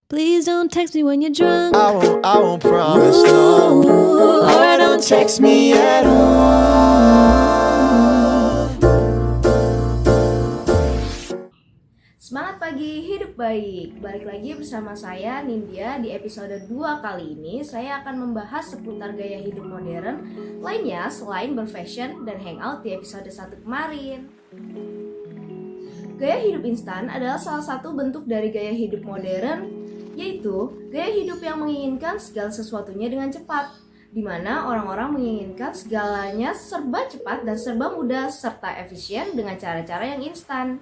Please don't text me when you're drunk. I won't promise, no. Or don't text me at all. Semangat pagi, hidup baik. Balik lagi bersama saya Nindya. Di episode 2 kali ini saya akan membahas seputar gaya hidup modern lainnya selain berfashion dan hangout di episode 1 kemarin. Gaya hidup instan adalah salah satu bentuk dari gaya hidup modern, yaitu gaya hidup yang menginginkan segala sesuatunya dengan cepat, di mana orang-orang menginginkan segalanya serba cepat dan serba mudah serta efisien dengan cara-cara yang instan.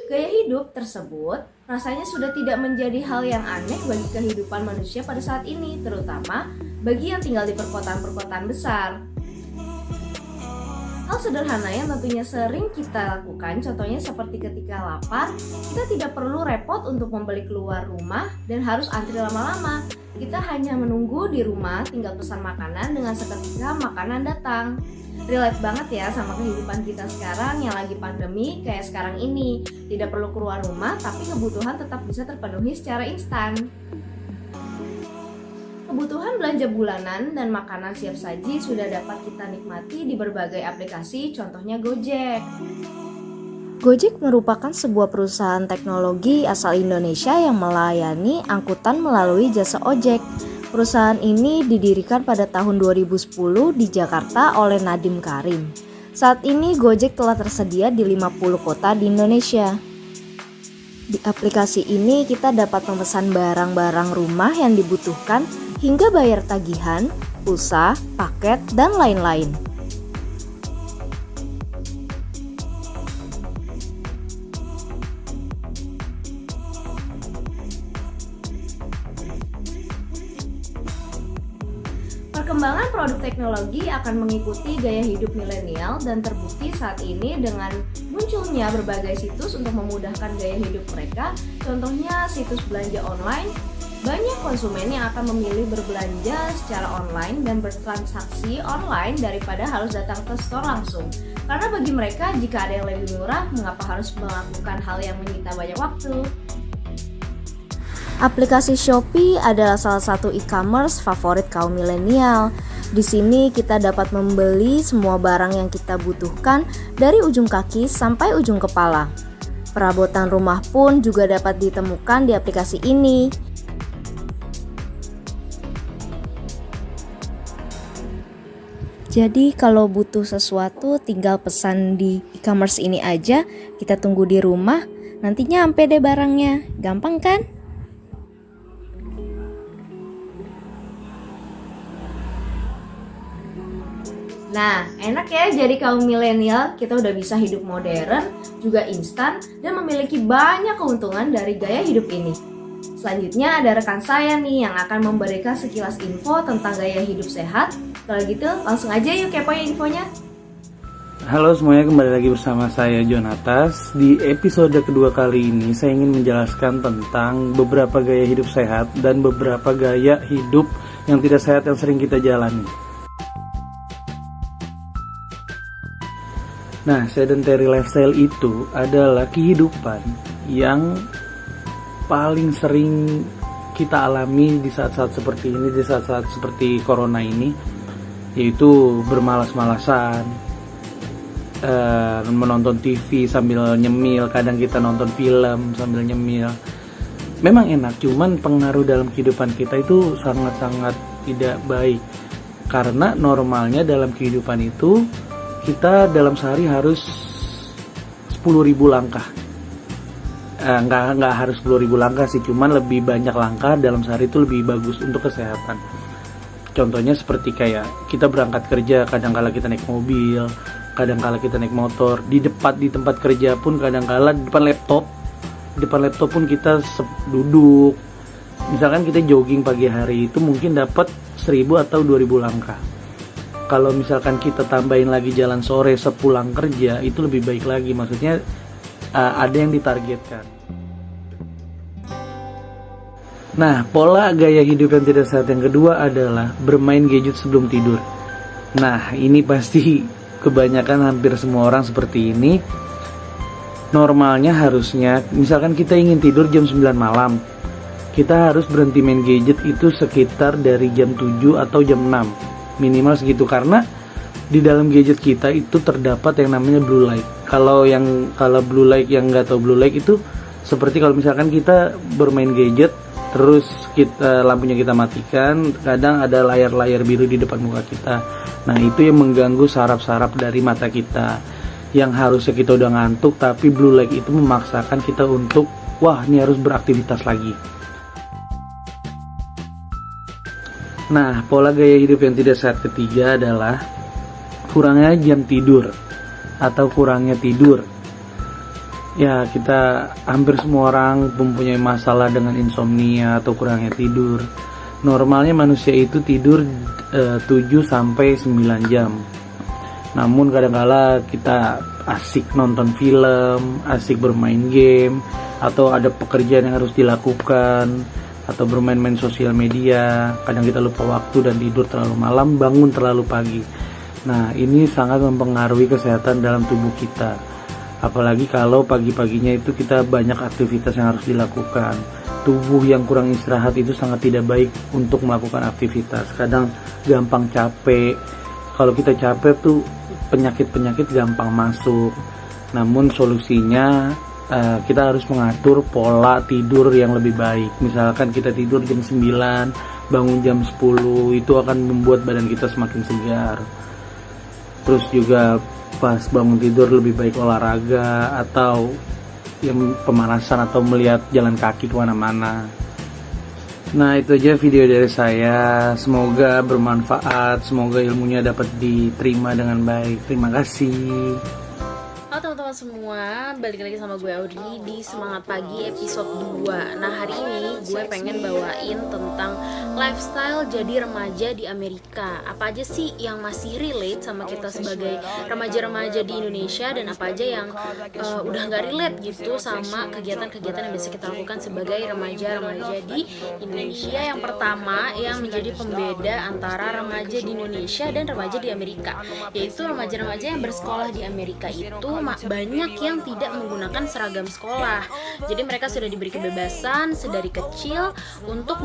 Gaya hidup tersebut rasanya sudah tidak menjadi hal yang aneh bagi kehidupan manusia pada saat ini, terutama bagi yang tinggal di perkotaan-perkotaan besar. Hal sederhana yang tentunya sering kita lakukan, contohnya seperti ketika lapar, kita tidak perlu repot untuk membeli keluar rumah dan harus antri lama-lama. Kita hanya menunggu di rumah, tinggal pesan makanan dengan seketika makanan datang. Relate banget ya sama kehidupan kita sekarang yang lagi pandemi kayak sekarang ini. Tidak perlu keluar rumah, tapi kebutuhan tetap bisa terpenuhi secara instan. Kebutuhan belanja bulanan dan makanan siap saji sudah dapat kita nikmati di berbagai aplikasi, contohnya Gojek. Gojek merupakan sebuah perusahaan teknologi asal Indonesia yang melayani angkutan melalui jasa ojek. Perusahaan ini didirikan pada tahun 2010 di Jakarta oleh Nadiem Karim. Saat ini Gojek telah tersedia di 50 kota di Indonesia. Di aplikasi ini kita dapat memesan barang-barang rumah yang dibutuhkan hingga bayar tagihan, pulsa, paket, dan lain-lain. Perkembangan produk teknologi akan mengikuti gaya hidup milenial dan terbukti saat ini dengan munculnya berbagai situs untuk memudahkan gaya hidup mereka, contohnya situs belanja online. Banyak konsumen yang akan memilih berbelanja secara online dan bertransaksi online daripada harus datang ke store langsung. Karena bagi mereka, jika ada yang lebih murah, mengapa harus melakukan hal yang menyita banyak waktu? Aplikasi Shopee adalah salah satu e-commerce favorit kaum milenial. Di sini kita dapat membeli semua barang yang kita butuhkan dari ujung kaki sampai ujung kepala. Perabotan rumah pun juga dapat ditemukan di aplikasi ini. Jadi kalau butuh sesuatu tinggal pesan di e-commerce ini aja, kita tunggu di rumah, nanti nyampe deh barangnya. Gampang kan? Nah, enak ya jadi kaum milenial, kita udah bisa hidup modern, juga instan, dan memiliki banyak keuntungan dari gaya hidup ini. Selanjutnya ada rekan saya nih yang akan memberikan sekilas info tentang gaya hidup sehat. Kalau gitu langsung aja yuk kepoin infonya. Halo semuanya, kembali lagi bersama saya Jonatas. Di episode kedua kali ini saya ingin menjelaskan tentang beberapa gaya hidup sehat dan beberapa gaya hidup yang tidak sehat yang sering kita jalani. Nah, sedentary lifestyle itu adalah kehidupan yang paling sering kita alami di saat-saat seperti ini, di saat-saat seperti corona ini, yaitu bermalas-malasan, menonton TV sambil nyemil, kadang kita nonton film sambil nyemil. Memang enak, cuman pengaruh dalam kehidupan kita itu sangat-sangat tidak baik. Karena normalnya dalam kehidupan itu kita dalam sehari harus 10.000 langkah. Nggak harus 10.000 langkah sih, cuman lebih banyak langkah dalam sehari itu lebih bagus untuk kesehatan. Contohnya seperti kayak kita berangkat kerja, kadang-kala kita naik mobil, kadang-kala kita naik motor, di tempat kerja pun kadang-kala di depan laptop pun kita duduk. Misalkan kita jogging pagi hari itu mungkin dapat 1.000 atau 2.000 langkah. Kalau misalkan kita tambahin lagi jalan sore sepulang kerja, itu lebih baik lagi, maksudnya ada yang ditargetkan. Nah, pola gaya hidup yang tidak sehat yang kedua adalah bermain gadget sebelum tidur. Nah, ini pasti kebanyakan hampir semua orang seperti ini. Normalnya harusnya, misalkan kita ingin tidur jam 9 malam, kita harus berhenti main gadget itu sekitar dari jam 7 atau jam 6 minimal segitu, karena di dalam gadget kita itu terdapat yang namanya blue light. Kalau blue light yang nggak tahu, blue light itu seperti kalau misalkan kita bermain gadget terus lampunya kita matikan, kadang ada layar-layar biru di depan muka kita. Nah, itu yang mengganggu saraf-saraf dari mata kita, yang harusnya kita udah ngantuk, tapi blue light itu memaksakan kita untuk wah, ini harus beraktivitas lagi. Nah, pola gaya hidup yang tidak sehat ketiga adalah kurangnya jam tidur atau kurangnya tidur. Ya, kita hampir semua orang mempunyai masalah dengan insomnia atau kurangnya tidur. Normalnya manusia itu tidur 7 sampai 9 jam. Namun kadang-kala kita asik nonton film, asik bermain game, atau ada pekerjaan yang harus dilakukan, atau bermain-main sosial media. Kadang kita lupa waktu dan tidur terlalu malam, bangun terlalu pagi. Nah, ini sangat mempengaruhi kesehatan dalam tubuh kita. Apalagi kalau pagi-paginya itu kita banyak aktivitas yang harus dilakukan. Tubuh yang kurang istirahat itu sangat tidak baik untuk melakukan aktivitas. Kadang gampang capek. Kalau kita capek tuh penyakit-penyakit gampang masuk. Namun solusinya kita harus mengatur pola tidur yang lebih baik. Misalkan kita tidur jam 9, bangun jam 10, itu akan membuat badan kita semakin segar. Terus juga pas bangun tidur lebih baik olahraga atau yang pemanasan atau melihat jalan kaki kemana-mana. Nah, itu aja video dari saya. Semoga bermanfaat, semoga ilmunya dapat diterima dengan baik. Terima kasih. Halo teman-teman semua, balik lagi sama gue Audrey di Semangat Pagi episode 2. Nah, hari ini gue pengen bawain tentang lifestyle jadi remaja di Amerika. Apa aja sih yang masih relate sama kita sebagai remaja-remaja di Indonesia, dan apa aja yang udah gak relate gitu sama kegiatan-kegiatan yang bisa kita lakukan sebagai remaja-remaja di Indonesia. Yang pertama yang menjadi pembeda antara remaja di Indonesia dan remaja di Amerika, yaitu remaja-remaja yang bersekolah di Amerika itu banyak yang tidak menggunakan seragam sekolah. Jadi mereka sudah diberi kebebasan sedari kecil untuk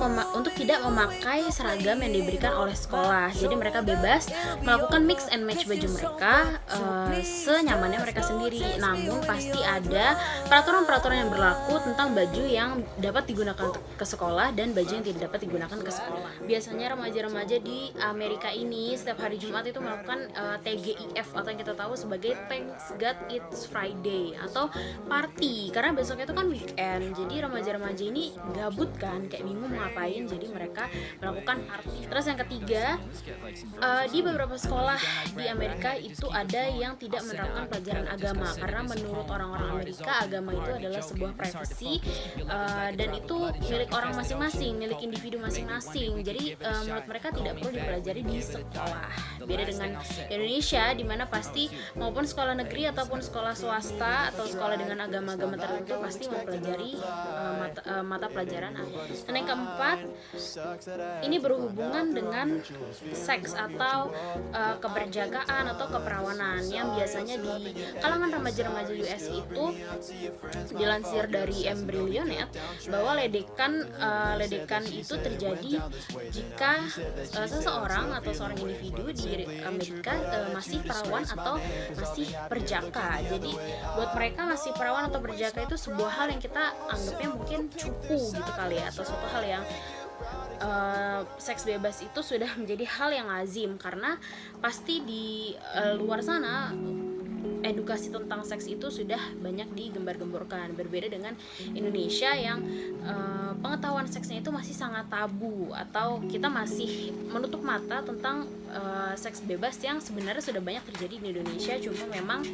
tidak memakai seragam yang diberikan oleh sekolah. Jadi mereka bebas melakukan mix and match baju mereka senyamannya mereka sendiri. Namun pasti ada peraturan-peraturan yang berlaku tentang baju yang dapat digunakan ke sekolah dan baju yang tidak dapat digunakan ke sekolah. Biasanya remaja-remaja di Amerika ini setiap hari Jumat itu melakukan TGIF atau yang kita tahu sebagai Thanks God It's Friday atau party, karena besoknya itu kan weekend. Jadi remaja-remaja ini gabut kan, kayak bingung mau ngapain, jadi mereka melakukan party. Terus yang ketiga, di beberapa sekolah di Amerika itu ada yang tidak menerapkan pelajaran agama, karena menurut orang-orang Amerika agama itu adalah sebuah privacy dan itu milik orang masing-masing, milik individu masing-masing. Jadi menurut mereka tidak perlu dipelajari di sekolah. Beda dengan Indonesia, di mana pasti maupun sekolah negeri ataupun sekolah swasta atau sekolah dengan agama-agama tertentu pasti mempelajari mata pelajaran agama. Dan yang keempat, ini berhubungan dengan seks atau keperjakaan atau keperawanan yang biasanya di kalangan remaja-remaja US itu dilansir dari Embryonnet bahwa ledekan itu terjadi jika seseorang atau seorang individu di Amerika masih perawan atau masih perjaka. Jadi buat mereka masih perawan atau perjaka itu sebuah hal yang kita anggapnya mungkin cupu gitu kali ya, atau suatu hal yang seks bebas itu sudah menjadi hal yang lazim, karena pasti di luar sana edukasi tentang seks itu sudah banyak digembar-gemborkan. Berbeda dengan Indonesia yang pengetahuan seksnya itu masih sangat tabu, atau kita masih menutup mata tentang seks bebas yang sebenarnya sudah banyak terjadi di Indonesia, cuma memang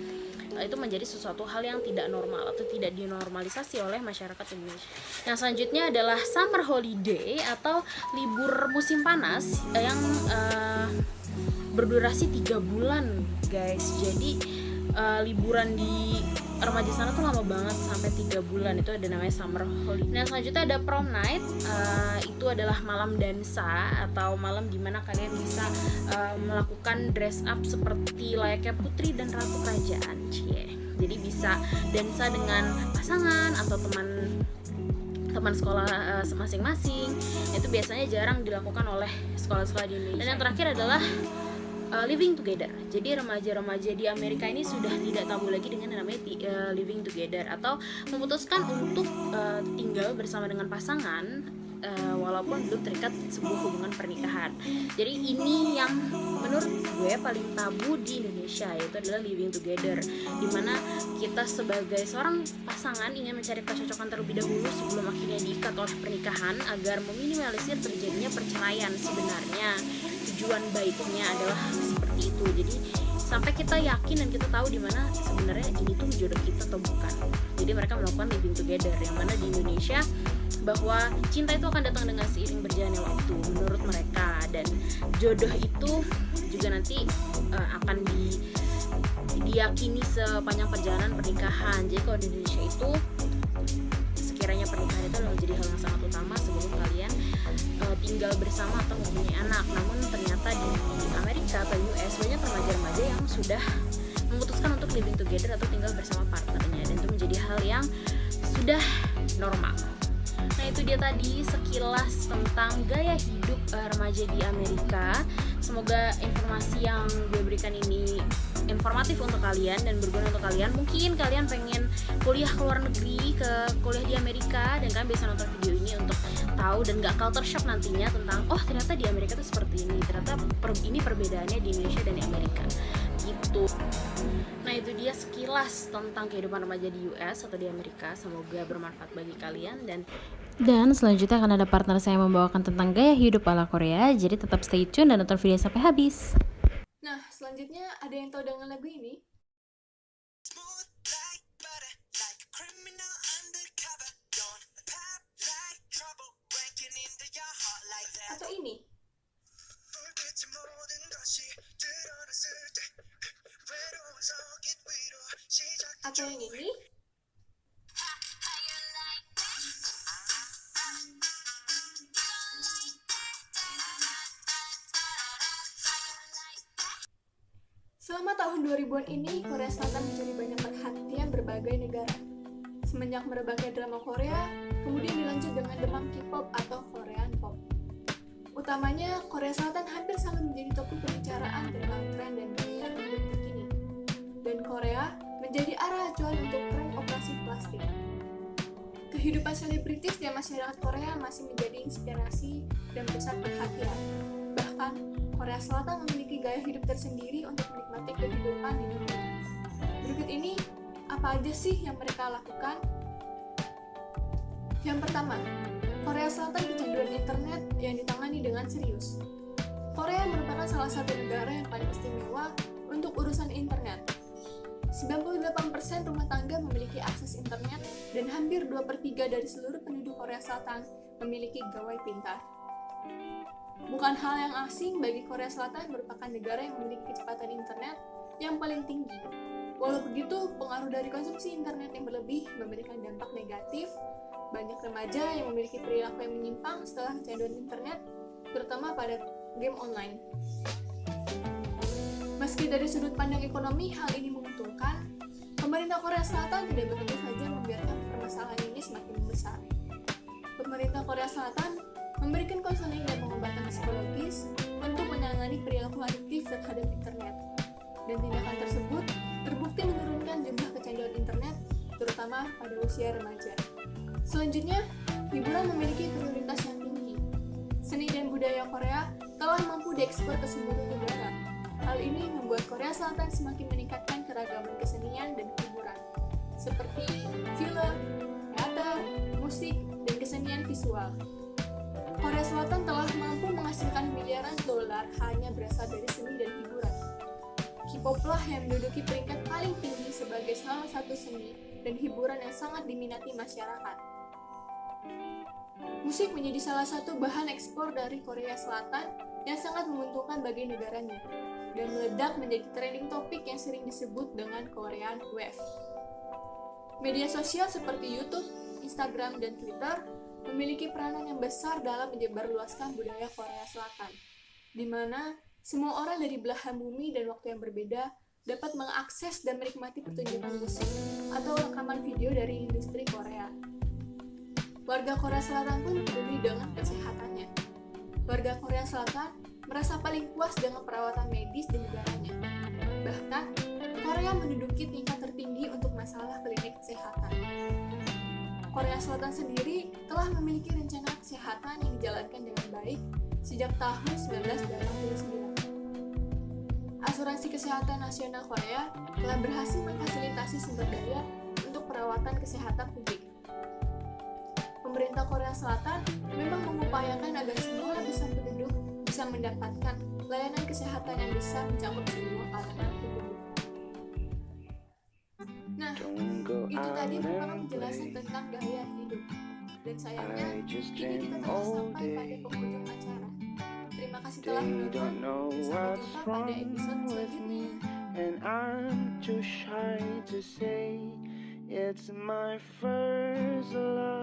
itu menjadi sesuatu hal yang tidak normal atau tidak dinormalisasi oleh masyarakat Indonesia. Yang selanjutnya adalah summer holiday atau libur musim panas yang berdurasi 3 bulan guys. Jadi liburan di remaja sana tuh lama banget, sampai 3 bulan. Itu ada namanya summer holiday. Nah, selanjutnya ada prom night. Itu adalah malam dansa atau malam dimana kalian bisa melakukan dress up seperti layaknya putri dan ratu kerajaan. Jadi bisa dansa dengan pasangan atau teman teman sekolah masing-masing. Itu biasanya jarang dilakukan oleh sekolah-sekolah di Indonesia. Dan yang terakhir adalah living together. Jadi remaja-remaja di Amerika ini sudah tidak tabu lagi dengan yang namanya living together, atau memutuskan untuk tinggal bersama dengan pasangan walaupun belum terikat sebuah hubungan pernikahan. Jadi ini yang menurut gue paling tabu di Indonesia, yaitu adalah living together, dimana kita sebagai seorang pasangan ingin mencari kecocokan terlebih dahulu sebelum akhirnya diikat oleh pernikahan agar meminimalisir terjadinya perceraian. Sebenarnya tujuan baiknya adalah seperti itu. Jadi sampai kita yakin dan kita tahu di mana sebenarnya ini tuh jodoh kita atau bukan. Jadi mereka melakukan living together, yang mana di Indonesia bahwa cinta itu akan datang dengan seiring berjalannya waktu menurut mereka, dan jodoh itu juga nanti akan diyakini sepanjang perjalanan pernikahan. Jadi kalau di Indonesia itu sekiranya pernikahan itu adalah menjadi hal yang sangat utama sebelum kalian tinggal bersama atau mempunyai anak. Namun ternyata di Amerika atau US banyak remaja-remaja yang sudah memutuskan untuk living together atau tinggal bersama partnernya, dan itu menjadi hal yang sudah normal. Nah itu dia tadi sekilas tentang gaya hidup remaja di Amerika. Semoga informasi yang gue berikan ini informatif untuk kalian dan berguna untuk kalian. Mungkin kalian pengen kuliah ke luar negeri, kuliah di Amerika, dan kalian bisa nonton video ini untuk tahu dan gak culture shock nantinya tentang oh ternyata di Amerika tuh seperti ini, ternyata ini perbedaannya di Indonesia dan di Amerika gitu. Nah itu dia sekilas tentang kehidupan remaja di US atau di Amerika. Semoga bermanfaat bagi kalian, dan selanjutnya akan ada partner saya membawakan tentang gaya hidup ala Korea. Jadi tetap stay tune dan nonton video sampai habis. Nah, selanjutnya ada yang tahu dengan lagu ini? Atau ini? Atau yang ini? Selama tahun 2000-an ini, Korea Selatan mencuri banyak perhatian berbagai negara. Semenjak merebaknya drama Korea, kemudian dilanjut dengan demam K-pop atau Korean pop. Utamanya, Korea Selatan hampir selalu menjadi topik pembicaraan tentang tren dan gaya hidup terkini. Dan Korea menjadi arah acuan untuk tren operasi plastik. Kehidupan selebritis dan masyarakat Korea masih menjadi inspirasi dan pusat perhatian. Bahkan, Korea Selatan memiliki gaya hidup tersendiri untuk menikmati kehidupan di dunia. Berikut ini, apa aja sih yang mereka lakukan? Yang pertama, Korea Selatan kecanduan internet yang ditangani dengan serius. Korea merupakan salah satu negara yang paling istimewa untuk urusan internet. 98% rumah tangga memiliki akses internet dan hampir 2/3 dari seluruh penduduk Korea Selatan memiliki gawai pintar. Bukan hal yang asing bagi Korea Selatan merupakan negara yang memiliki kecepatan internet yang paling tinggi. Walau begitu, pengaruh dari konsumsi internet yang berlebih memberikan dampak negatif. Banyak remaja yang memiliki perilaku yang menyimpang setelah kecanduan internet, terutama pada game online. Meski dari sudut pandang ekonomi hal ini menguntungkan, pemerintah Korea Selatan tidak begitu saja membiarkan permasalahan ini semakin membesar. Pemerintah Korea Selatan memberikan konseling dan pengobatan psikologis untuk menangani perilaku adiktif terhadap internet. Dan tindakan tersebut terbukti menurunkan jumlah kecanduan internet, terutama pada usia remaja. Selanjutnya, hiburan memiliki prioritas yang tinggi. Seni dan budaya Korea telah mampu diekspor ke seluruh negara. Hal ini membuat Korea Selatan semakin meningkatkan keragaman kesenian dan hiburan, seperti film, teater, musik, dan kesenian visual. Korea Selatan telah mampu menghasilkan miliaran dolar hanya berasal dari seni dan hiburan. K-pop lah yang menduduki peringkat paling tinggi sebagai salah satu seni dan hiburan yang sangat diminati masyarakat. Musik menjadi salah satu bahan ekspor dari Korea Selatan yang sangat menguntungkan bagi negaranya, dan meledak menjadi trending topik yang sering disebut dengan Korean Wave. Media sosial seperti YouTube, Instagram, dan Twitter memiliki peranan yang besar dalam menyebarluaskan budaya Korea Selatan, di mana semua orang dari belahan bumi dan waktu yang berbeda dapat mengakses dan menikmati pertunjukan musik atau rekaman video dari industri Korea. Warga Korea Selatan pun peduli dengan kesehatannya. Warga Korea Selatan merasa paling puas dengan perawatan medis di negaranya. Bahkan, Korea menduduki tingkat tertinggi untuk masalah klinik kesehatan. Korea Selatan sendiri telah memiliki rencana kesehatan yang dijalankan dengan baik sejak tahun 1989. Asuransi Kesehatan Nasional Korea telah berhasil memfasilitasi sumber daya untuk perawatan kesehatan publik. Pemerintah Korea Selatan memang mengupayakan agar semua lapisan penduduk bisa mendapatkan layanan kesehatan yang bisa mencakup semua kalangan penduduk. Nah, itu tadi merupakan penjelasan tentang gaya hidup. Dan sayangnya, kini kita telah sampai pada penghujung acara. Terima kasih telah menonton. Sampai jumpa pada episode selanjutnya. And I'm too shy to say it's my first love.